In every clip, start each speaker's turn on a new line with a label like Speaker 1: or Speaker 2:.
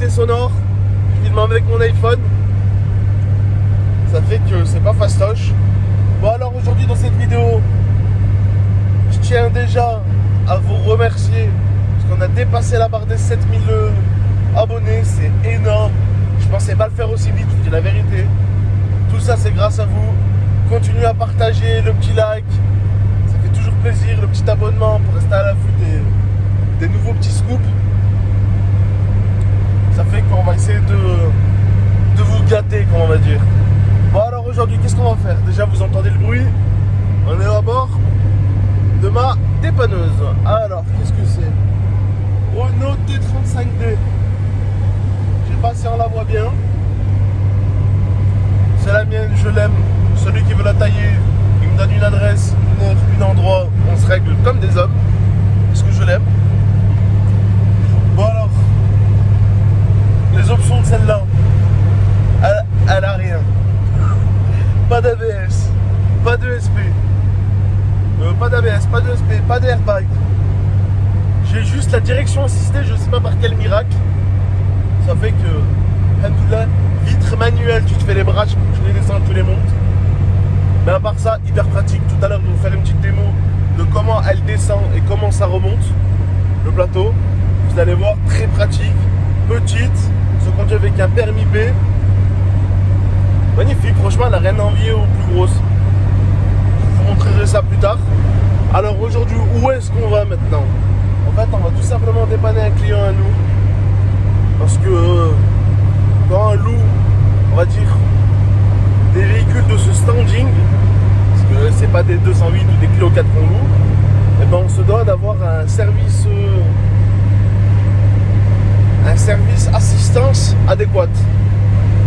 Speaker 1: qualité sonore. Je filme avec mon iPhone. Ça fait que c'est pas fastoche. Bon alors aujourd'hui dans cette vidéo, je tiens déjà à vous remercier parce qu'on a dépassé la barre des 7000 abonnés, c'est énorme. Je pensais pas le faire aussi vite, je dis la vérité. Tout ça c'est grâce à vous. Continuez à partager, le petit like, ça fait toujours plaisir, le petit abonnement pour rester à l'affût des nouveaux petits scoops. Ça fait qu'on va essayer de vous gâter, comme on va dire. Bon alors aujourd'hui qu'est-ce qu'on va faire? Déjà vous entendez le bruit, on est à bord de ma dépanneuse. Alors qu'est-ce que c'est? Renault T35D. Je sais pas si on la voit bien. C'est la mienne, je l'aime. Celui qui veut la tailler, il me donne une adresse, une heure, un endroit, on se règle comme des hommes. Parce que je l'aime. Bon alors, les options de celle-là, elle a rien. Pas d'ABS, pas de SP, pas d'ABS, pas de SP, pas d'airbag. J'ai juste la direction assistée, je sais pas par quel miracle. Ça fait que, alhamdoulilah, vitre manuelle, tu te fais les bras, tu les descends, tu les montes. Mais à part ça, hyper pratique. Tout à l'heure, je vais vous faire une petite démo de comment elle descend et comment ça remonte le plateau. Vous allez voir, très pratique, petite, se conduit avec un permis B. Magnifique, franchement, elle n'a rien à envier aux plus grosses. Je vous montrerai ça plus tard. Alors aujourd'hui, où est-ce qu'on va maintenant? En fait, on va tout simplement dépanner un client à nous. Parce que quand on loue, on va dire, des véhicules de ce standing, parce que c'est pas des 208 ou des Clio 4 qu'on loue, et ben on se doit d'avoir un service assistance adéquat.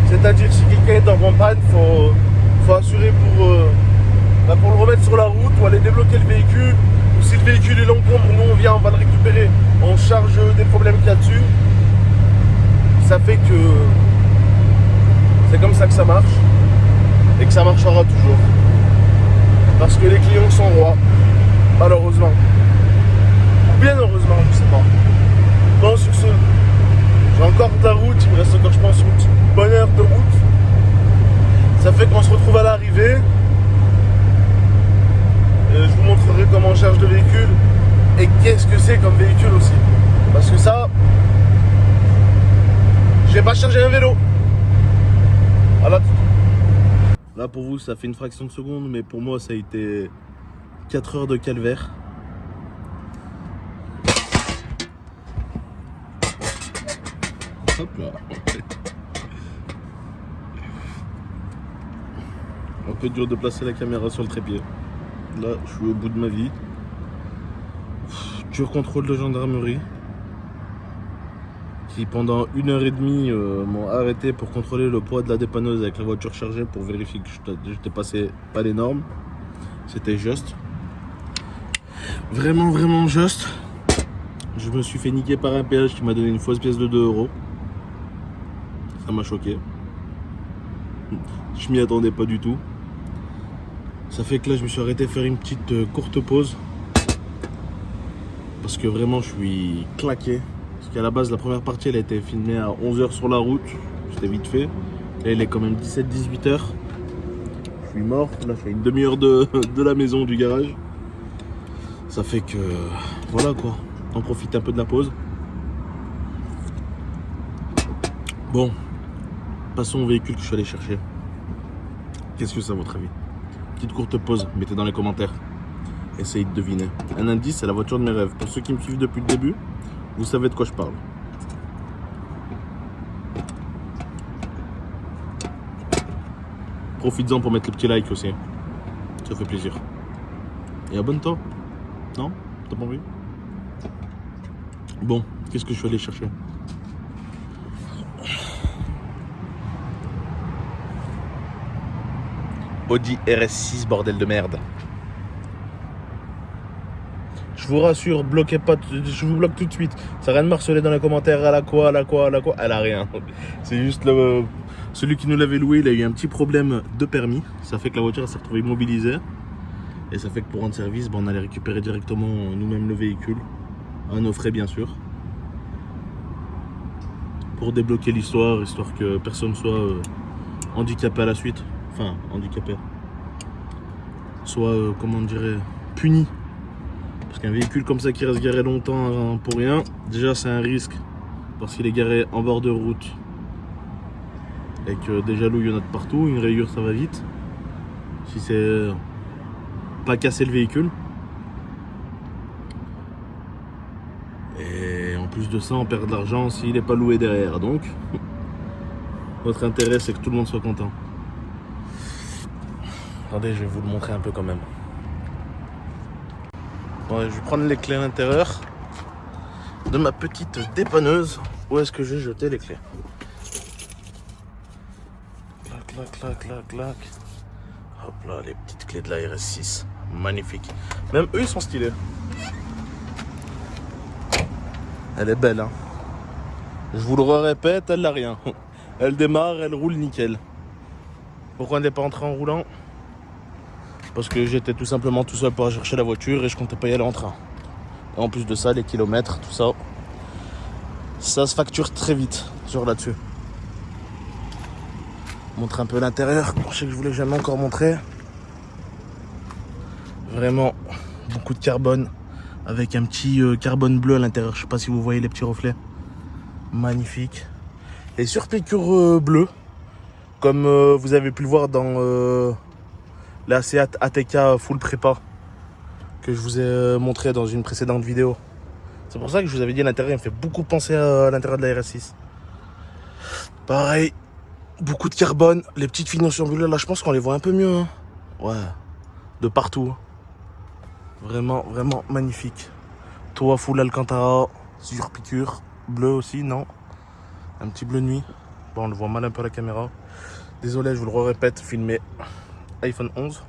Speaker 1: C'est-à-dire si quelqu'un est en panne, faut assurer pour le remettre sur la route ou aller débloquer le véhicule, ou si le véhicule est l'encombre, nous on vient, on va le récupérer, on charge des problèmes qu'il y a dessus. Ça fait que c'est comme ça que ça marche et que ça marchera toujours. Parce que les clients sont rois, malheureusement. Ou bien heureusement, je sais pas. Bon, sur ce, j'ai encore de la route, il me reste encore, je pense, une petite bonne heure de route. Ça fait qu'on se retrouve à l'arrivée. Je vous montrerai comment on charge le véhicule et qu'est-ce que c'est comme véhicule aussi. Parce que ça, j'ai pas chargé un vélo. Voilà. Là pour vous ça fait une fraction de seconde, mais pour moi ça a été 4 heures de calvaire. Hop là. Un peu dur de placer la caméra sur le trépied. Là je suis au bout de ma vie. Dur contrôle de gendarmerie. Qui pendant 1h30 m'ont arrêté pour contrôler le poids de la dépanneuse avec la voiture chargée pour vérifier que j'étais passé pas les normes. C'était juste. Vraiment, vraiment juste. Je me suis fait niquer par un péage qui m'a donné une fausse pièce de 2 €. Ça m'a choqué. Je m'y attendais pas du tout. Ça fait que là je me suis arrêté faire une petite courte pause. Parce que vraiment je suis claqué. Parce qu'à la base, la première partie, elle a été filmée à 11 h sur la route. C'était vite fait. Là, il est quand même 17-18 h. Je suis mort. Là, je fais une demi-heure de la maison, du garage. Ça fait que... Voilà, quoi. On profite un peu de la pause. Bon. Passons au véhicule que je suis allé chercher. Qu'est-ce que c'est à votre avis? Petite courte pause. Mettez dans les commentaires. Essayez de deviner. Un indice, c'est la voiture de mes rêves. Pour ceux qui me suivent depuis le début, vous savez de quoi je parle. Profites-en pour mettre le petit like aussi. Ça fait plaisir. Et abonne-toi. Non? T'as pas envie? Bon, qu'est-ce que je suis allé chercher? Audi RS6, bordel de merde. Je vous rassure, bloquez pas, je vous bloque tout de suite. Ça n'a rien de marceler dans les commentaires, elle a quoi, elle a quoi, elle a quoi. Elle a rien. C'est juste celui qui nous l'avait loué, il a eu un petit problème de permis. Ça fait que la voiture s'est retrouvée immobilisée. Et ça fait que pour rendre service, on allait récupérer directement nous-mêmes le véhicule. À nos frais bien sûr. pour débloquer l'histoire, histoire que personne soit handicapé à la suite. Enfin, handicapé. Soit, comment on dirait, puni. Parce qu'un véhicule comme ça qui reste garé longtemps pour rien, déjà c'est un risque. Parce qu'il est garé en bord de route. Et que des jaloux, il y en a de partout. Une rayure, ça va vite. Si c'est pas casser le véhicule. Et en plus de ça, on perd de l'argent s'il n'est pas loué derrière. Donc, notre intérêt, c'est que tout le monde soit content. Attendez, je vais vous le montrer un peu quand même. Bon, je vais prendre les clés à l'intérieur de ma petite dépanneuse. Où est-ce que j'ai jeté les clés? Clac, clac, clac, clac, clac. Hop là, les petites clés de la RS6. Magnifique. Même eux, ils sont stylés. Elle est belle, hein. Je vous le répète, elle n'a rien. Elle démarre, elle roule nickel. Pourquoi elle n'est pas entrée en roulant? Parce que j'étais tout simplement tout seul pour chercher la voiture et je comptais pas y aller en train. Et en plus de ça, les kilomètres, tout ça, ça se facture très vite sur là-dessus. Montrer un peu l'intérieur. Je sais que je voulais jamais encore montrer. Vraiment beaucoup de carbone avec un petit carbone bleu à l'intérieur. Je sais pas si vous voyez les petits reflets. Magnifique. Et surpiqûre bleue, comme vous avez pu le voir dans la Seat ATK full prépa que je vous ai montré dans une précédente vidéo. C'est pour ça que je vous avais dit l'intérieur, il me fait beaucoup penser à l'intérieur de la RS6. Pareil, beaucoup de carbone, les petites finitions bleues, là je pense qu'on les voit un peu mieux. Hein. Ouais, de partout. Vraiment, vraiment magnifique. Toit full Alcantara, surpiqûre, bleu aussi, non? Un petit bleu nuit. Bon, on le voit mal un peu à la caméra. Désolé, je vous le répète, filmé iPhone 11.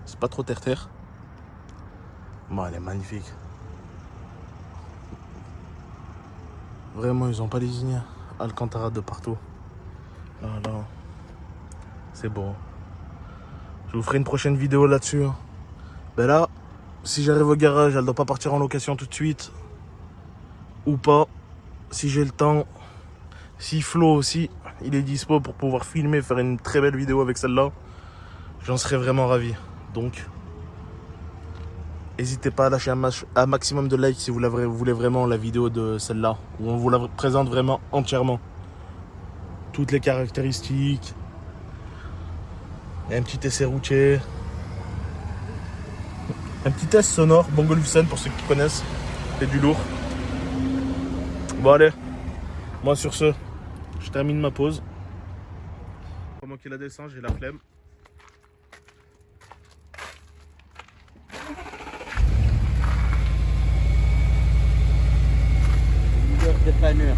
Speaker 1: C'est pas trop terre-terre. Bon, elle est magnifique. Vraiment, ils ont pas lésiné. Alcantara de partout. Là, là. C'est beau. Je vous ferai une prochaine vidéo là-dessus. Ben là, si j'arrive au garage, elle doit pas partir en location tout de suite. Ou pas. Si j'ai le temps. Si Flo aussi, il est dispo pour pouvoir filmer, faire une très belle vidéo avec celle-là, j'en serais vraiment ravi. Donc, n'hésitez pas à lâcher un maximum de likes si vous voulez vraiment la vidéo de celle-là, où on vous la présente vraiment entièrement. Toutes les caractéristiques. Et un petit essai routier. Un petit test sonore, Bongo Lucen pour ceux qui connaissent. C'est du lourd. Bon allez, moi sur ce, je termine ma pause. Pour manquer la descente, j'ai la flemme.
Speaker 2: Dépanneur.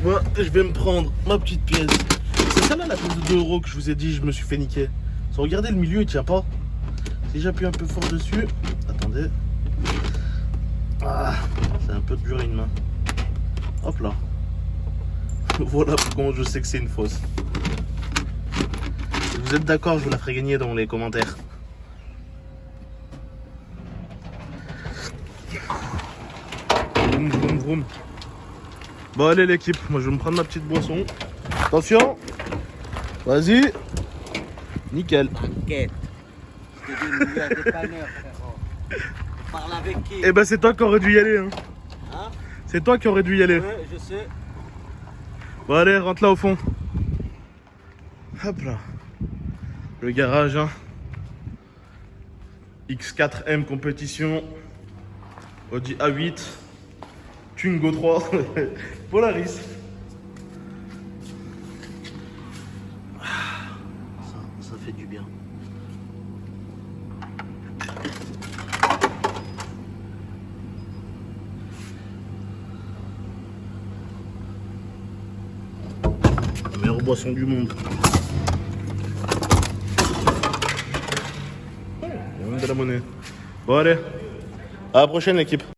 Speaker 1: Moi, je vais me prendre ma petite pièce. C'est celle-là la pièce de 2 € que je vous ai dit, je me suis fait niquer. So, regardez le milieu, il tient pas. Si j'appuie un peu fort dessus, attendez. Ah, c'est un peu dur une main. Hop là. Voilà pourquoi je sais que c'est une fausse. Si vous êtes d'accord, je vous la ferai gagner dans les commentaires. Vroom, vroom, vroom. Bon allez l'équipe, moi je vais me prendre ma petite boisson. Attention. Vas-y. Nickel.
Speaker 2: T'inquiète. Je te dis, il y a des dépanneurs, frérot. Parle avec qui?
Speaker 1: Eh ben c'est toi qui aurais dû y aller. Hein.
Speaker 2: Hein?
Speaker 1: C'est toi qui aurais dû y aller.
Speaker 2: Ouais, je sais.
Speaker 1: Bon allez, rentre là au fond. Hop là. Le garage. Hein. X4M compétition. Audi A8. Twingo 3. Polaris. Ça fait du bien. La meilleure boisson du monde. Il y a même de la monnaie. Bon allez, à la prochaine l'équipe.